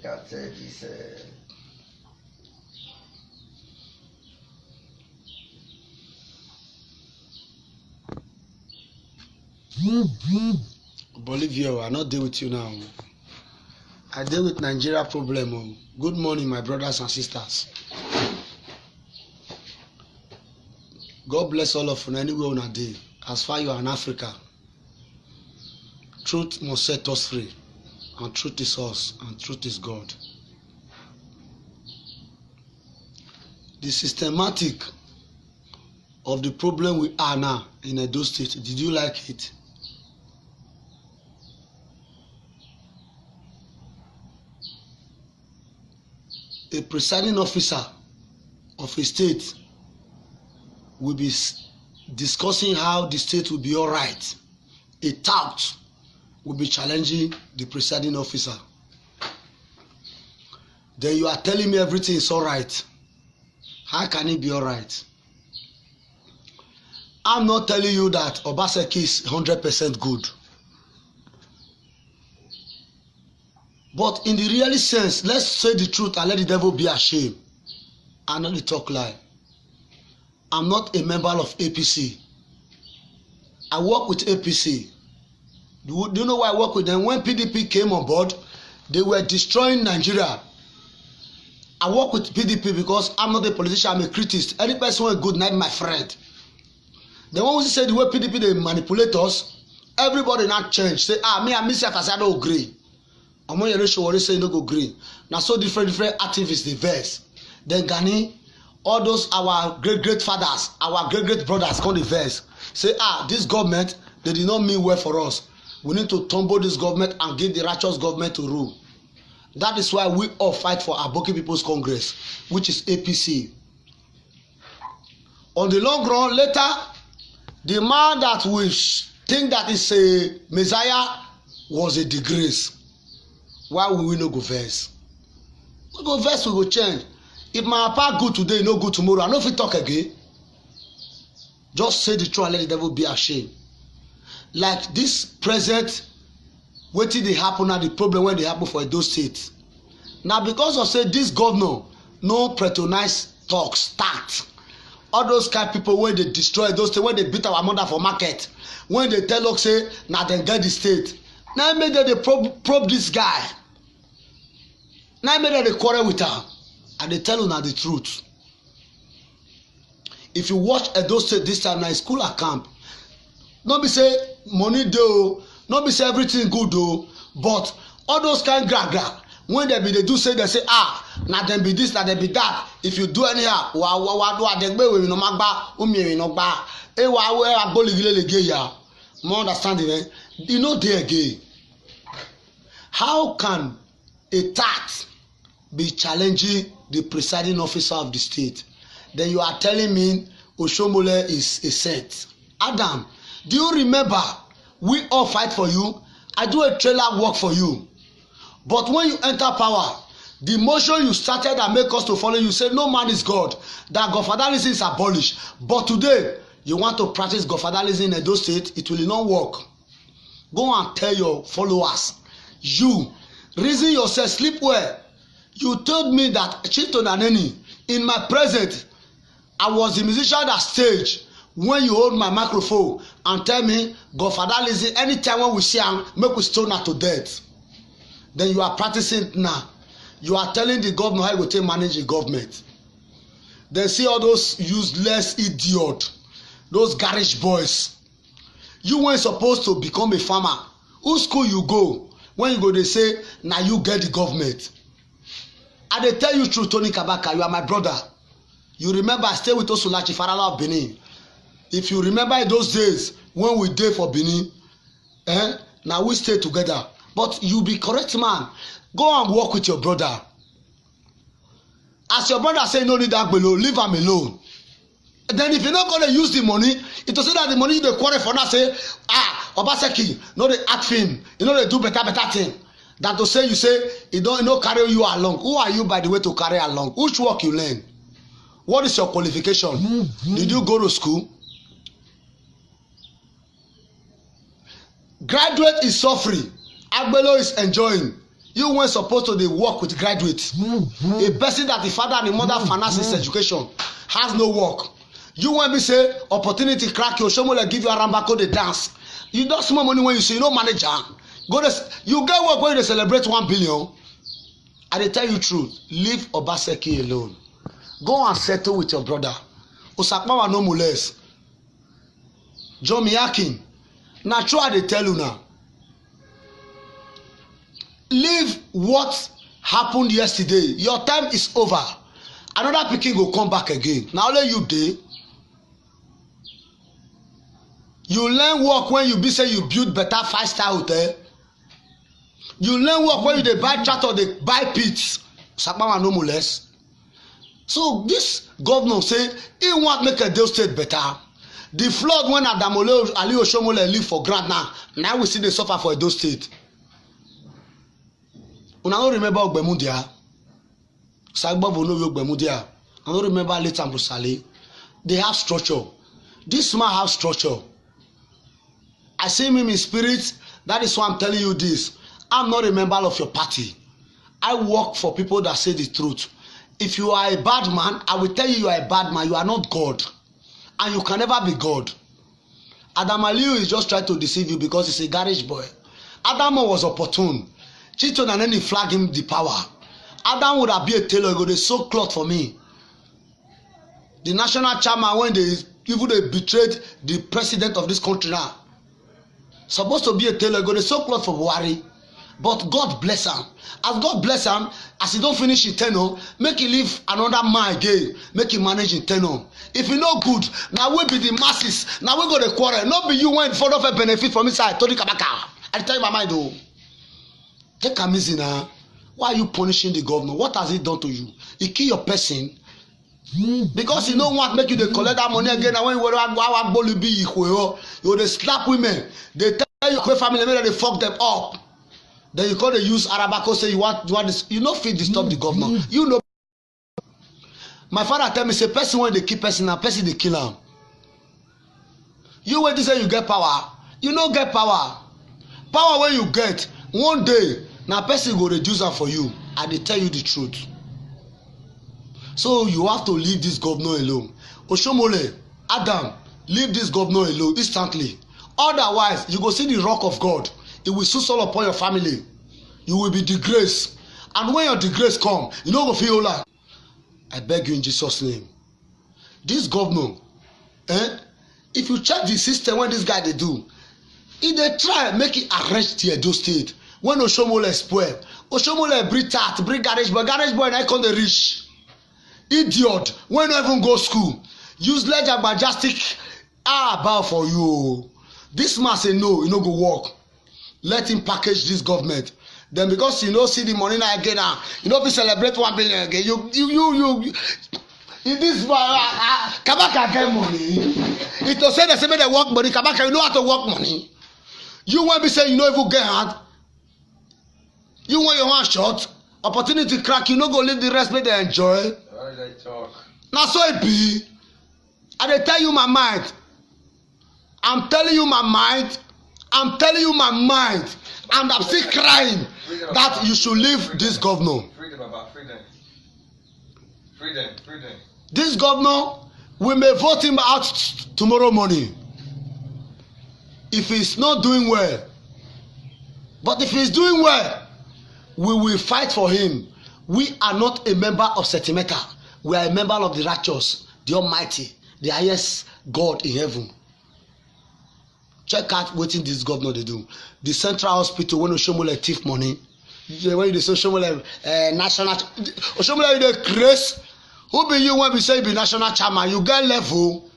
can tell this. Bolivia, I not deal with you now. I deal with Nigeria problem. Good morning, my brothers and sisters. God bless all of you anywhere on a day. As far you are in Africa, truth must set us free, and truth is us, and truth is God. The systematic of the problem we are now in Edo State, did you like it? A presiding officer of a state will be discussing how the state will be all right. A tout will be challenging the presiding officer. Then you are telling me everything is all right. How can it be all right? I'm not telling you that Obaseki is 100% good. But in the real sense, let's say the truth and let the devil be ashamed. And not the talk lie. I'm not a member of APC. I work with APC. Do you know why I work with them? When PDP came on board, they were destroying Nigeria. I work with PDP because I'm not a politician, I'm a critic. Any person who is good, not my friend. The one who said the way PDP they manipulate us, everybody not change. Say, me and myself as I don't agree. I'm going to show what they say no go green. Now so different activists they verse. Then Gani, all those our great fathers, our great brothers come the verse. Say this government they did not mean well for us. We need to tumble this government and give the righteous government to rule. That is why we all fight for Aboki People's Congress, which is APC. On the long run, later, the man that we think that is a Messiah was a disgrace. Why will we not go verse? We go verse, we go change. If my papa good today, no good tomorrow, I no fit talk again. Just say the truth and let the devil be ashamed. Like this present, wetin dey happen now, the problem when they happen for Edo State. Now because of say this governor no patronize talk start. All those kind of people when they destroy those things, when they beat our mother for market, when they tell us say na dem get the state. Now make dem dey probe this guy. Now make dem dey quarrel with am. And they tell una the truth. If you watch Edo State this time, na school or camp, no be say money dey o, no be say everything good o, but all those kind gra when they be dey do say they say na dem be this, na dem be that. If you do anyhow, wa do adegbe we no ma gba, omi we no gba. E wa we agboligile lege ya. More understanding, eh? You know dey again. How can a tax be challenging the presiding officer of the state? Then you are telling me Oshomole is a saint. Adam, do you remember we all fight for you? I do a trailer work for you. But when you enter power, the motion you started that make us to follow you say no man is God, that godfatherism is abolished. But today, you want to practice godfatherism in Edo State, it will not work. Go and tell your followers. You, reason yourself, sleep well. You told me that Chieftain Aneni, in my present, I was the musician that stage when you hold my microphone and tell me godfatherism, anytime when we see am, make we stone her to death. Then you are practicing it now. You are telling the governor how you go take manage the government. Then see all those useless idiot, those garage boys. You weren't supposed to become a farmer. Whose school you go? When you go they say now you get the government. And they tell you through Tony Kabaka, you are my brother. You remember I stay with Osulachi Farala of Benin. If you remember those days when we dey for Benin, now we stay together. But you be correct man. Go and work with your brother. As your brother say no need that below, leave him alone. Then if you're not going to use the money, it will say that the money you dey quarrel for now say, Obaseki, no dey act film, you know they do better thing. Than to say you say, you don't carry you along. Who are you by the way to carry along? Which work you learn? What is your qualification? Did you go to school? Graduate is suffering. Agbelo is enjoying. You weren't supposed to dey work with graduates. A person that the father and the mother finance his education has no work. You when be say opportunity crack your Oshomole give you a rambako dey dance. You don't small money when you say you no manager. Go to, you get work when you celebrate 1 billion. I dey tell you truth. Leave Obaseki alone. Go and settle with your brother. Osakpawa no molest. John Miyakin. Na true I dey tell you now. Leave what happened yesterday. Your time is over. Another pikin go come back again. Na only you dey. You learn work when you be say you build better 5-star hotel. You learn work when you dey buy tractor, dey buy pits. Sakpawa no molest. So this governor say he want make Edo State better. The flood when Adamole Ali Oshomole live for ground now we see dey suffer for Edo State. Una no remember Ogbemudia. Sagbovo no Ogbemudia. I no remember late Ambusale. They have structure. This man have structure. I see him in spirit. That is why I'm telling you this. I'm not a member of your party. I work for people that say the truth. If you are a bad man, I will tell you are a bad man. You are not God. And you can never be God. Adam Aliyu is just trying to deceive you because he's a garage boy. Adamo was opportune. Chiton and then he flag him the power. Adam would have been a tailor. He go dey sew cloth for me. The national chairman when they betrayed the president of this country now. Supposed to be a tailor. He go dey sew cloth for Buhari. But God bless him. As God bless him, as he don't finish in tenure, make him leave another man again. Make him manage in tenure. If he no good, now we be the masses. Now we go to quarrel. Not be you when for a benefit from inside. Tony Kabaka. I tell you my mind though. Take a easy now. Why are you punishing the governor? What has he done to you? He kill your person. Because he don't want make you to collect that money again. And when you slap women. They tell your family member they fuck them up. Then you call the use Arabako say you want this. You know fit disturb the governor. You know. My father tell me say person when they keep person and person they kill him. You wait to say you get power. You no get power. Power when you get one day now person go reduce am for you. I dey tell you the truth. So you have to leave this governor alone. Oshomole, Adam, leave this governor alone instantly. Otherwise, you go see the wrath of God. It will soon fall upon your family. You will be disgraced. And when your disgrace come, you no go feel hola. I beg you in Jesus' name. This governor, if you check the system when this guy dey do, if they try make it arrest the Edo State, when Oshomole spoil, Oshomole bring tat, bring garage boy na come dey reach. Idiot, when no even go school, useless majestic, bow for you. This man say no, you no go work. Let him package this government. Then because you no see the money now again now, you no fit celebrate 1 billion again. You in this Kabaka get money. It to say the same they work money. Kabaka you know how to work money. You want be say you no even get hand. You want your hand short. Opportunity crack. You no go leave the rest make they enjoy. Why they talk? Na so it be. I dey tell you my mind. I'm telling you my mind. I'm telling you my mind, and I'm still crying that you should leave this governor. Freedom about freedom. Freedom. This governor, we may vote him out tomorrow morning. If he's not doing well, but if he's doing well, we will fight for him. We are not a member of Setimeka. We are a member of the righteous, the Almighty, the highest God in heaven. Check out wetin this governor dey do. The central hospital when Oshomole thief money, when you dey say Oshomole national, Oshomole you dey craze. Who be you when we say you be national chairman? You get level.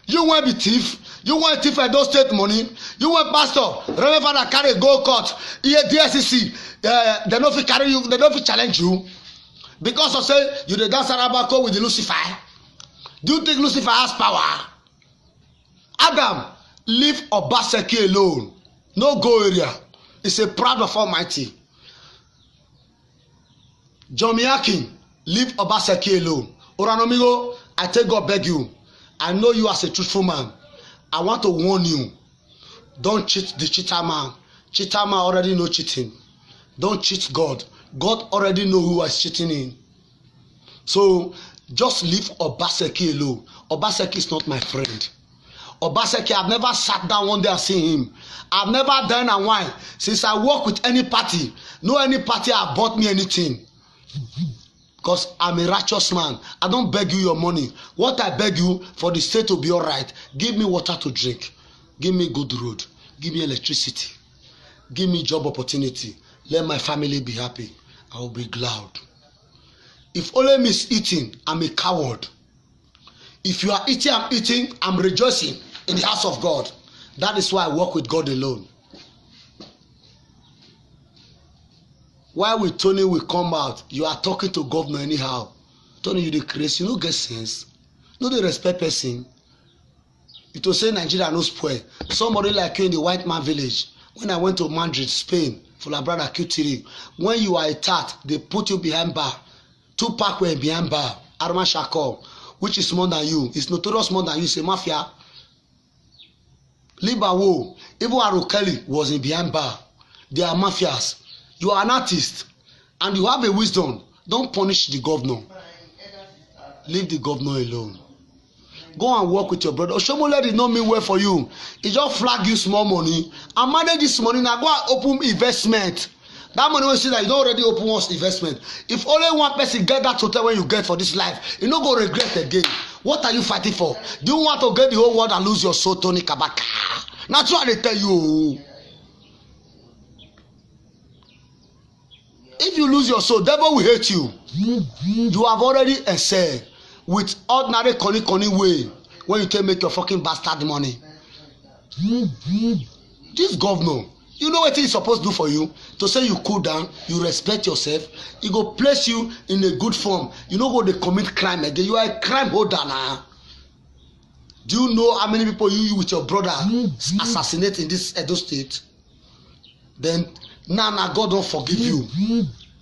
You want be thief. You want thief Edo State money. You want pastor. Reverend father carry go court. Here DSCC. They no fit carry you. They no fit challenge you because of say you dey dance Arabako with the Lucifer. Do you think Lucifer has power? Adam. Leave Obaseki alone. No go area. It's a proud of Almighty. John Miyakin, leave Obaseki alone. Oranomigo, I take God beg you. I know you as a truthful man. I want to warn you. Don't cheat the cheater man. Cheater man already know cheating. Don't cheat God. God already know who is cheating in. So just leave Obaseki alone. Obaseki is not my friend. Obaseki, I've never sat down one day and seen him. I've never done a wine since I work with any party. No any party have bought me anything. Because I'm a righteous man. I don't beg you your money. What I beg you for the state to be all right, give me water to drink. Give me good road. Give me electricity. Give me job opportunity. Let my family be happy. I will be glad. If only me is eating, I'm a coward. If you are eating, I'm eating, I'm rejoicing in the house of God. That is why I work with God alone. Why with Tony will come out, you are talking to governor anyhow. Tony, you the crazy, you no get sense. No dey respect person. You to say Nigeria no spoil. Somebody like you in the white man village. When I went to Madrid, Spain, for my brother Q3, when you are attacked, they put you behind bar. Tupac were behind bar. Arma Shakor, which is more than you. It's notorious more than you. It's a mafia. Libawo, even Arukeli was in behind bar. They are mafias. You are an artist and you have a wisdom. Don't punish the governor. Leave the governor alone. Go and work with your brother. Oshomole did not mean well for you. He just flag you small money and manage this money. Now go and open investment. That money will see that you don't already open one investment. If only one person get that hotel when you get for this life, you no go regret again. What are you fighting for? Do you want to get the whole world and lose your soul, Tony Kabaka? That's what they tell you. If you lose your soul, devil will hate you. You have already excelled with ordinary conny way when you take make your fucking bastard money. This governor, you know what he's supposed to do for you? To say you cool down, you respect yourself, he go place you in a good form. You no go dey commit crime again. You are a crime holder now. Do you know how many people you with your brother assassinate in this Edo state? Then now God don't forgive you.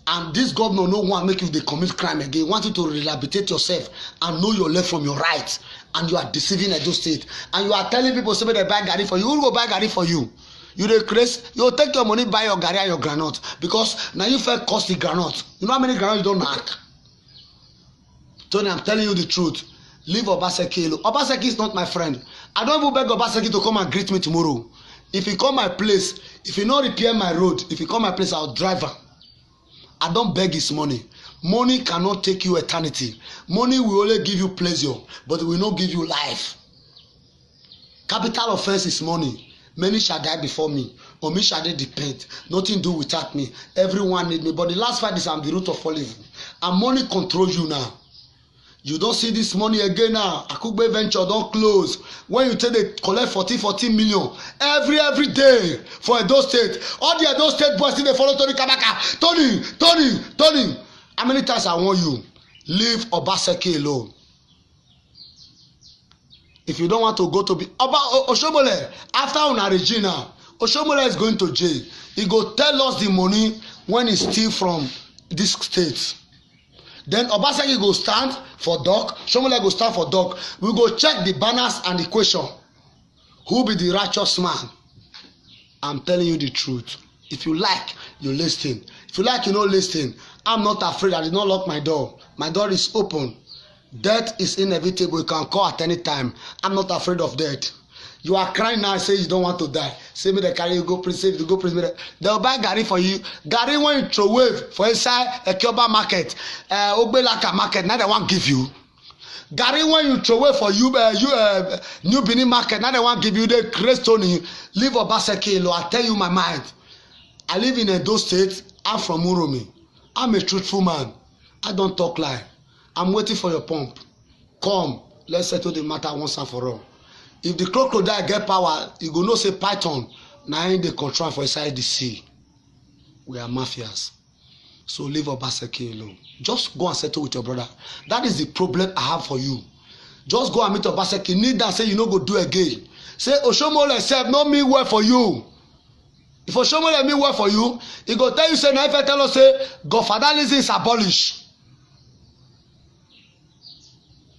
And this governor no want make you dey commit crime again. Want you to rehabilitate yourself and know your left from your right. And you are deceiving Edo state. And you are telling people say they buy garri for you. Who go buy garri for you? You dey craze. You take your money buy your garri and your groundnut because now you first cost the groundnut. You know how many groundnut you don't knack? Tony, I'm telling you the truth. Leave Obaseki alone. Obaseki is not my friend. I don't even beg Obaseki to come and greet me tomorrow. If he come my place, if he not repair my road, if he come my place, I'll drive him. I don't beg his money. Money cannot take you eternity. Money will only give you pleasure, but it will not give you life. Capital offense is money. Many shall die before me, or me shall they depend. Nothing do without me. Everyone need me. But the last fight is I'm the root of all evil. And money controls you now. You don't see this money again now. Akugbe venture don't close. When you take they collect 14 million every day for Edo State. All the Edo State boys still they follow Tony Kabaka. Tony. How many times I warn you? Leave Obaseki alone. If you don't want to go to be Oshomole, after una Regina, Oshomole is going to jail. He go tell us the money when he steal from this state. Then Obaseki go stand for doc, Shomole go stand for doc. We go check the banners and the question. Who be the righteous man? I'm telling you the truth. If you like, you listen. If you like, you no listen. I'm not afraid. I did not lock my door. My door is open. Death is inevitable. You can call at any time. I'm not afraid of death. You are crying now and say you don't want to die. Say me they carry you go prison. You go prison. They'll buy garri for you. Garri when you throw away for inside a Kyoba market, Ogbelaka market. Now they want give you. Garri when you throw away for you, New Benin market. Now they want give you the grace Tony. Leave Obaseki alone. I tell you my mind. I live in Edo State. I'm from Uromi. I'm a truthful man. I don't talk lie. I'm waiting for your pump. Come, let's settle the matter once and for all. If the crocodile get power, you go know say python na him dey control for inside the sea. We are mafias. So leave Obaseki alone. Just go and settle with your brother. That is the problem I have for you. Just go and meet Obaseki. Kneel down, say you no go do again. Say Oshomole sef no mean well for you. If Oshomole mean well for you, he go tell you say na if I tell us say Godfatherism is abolished.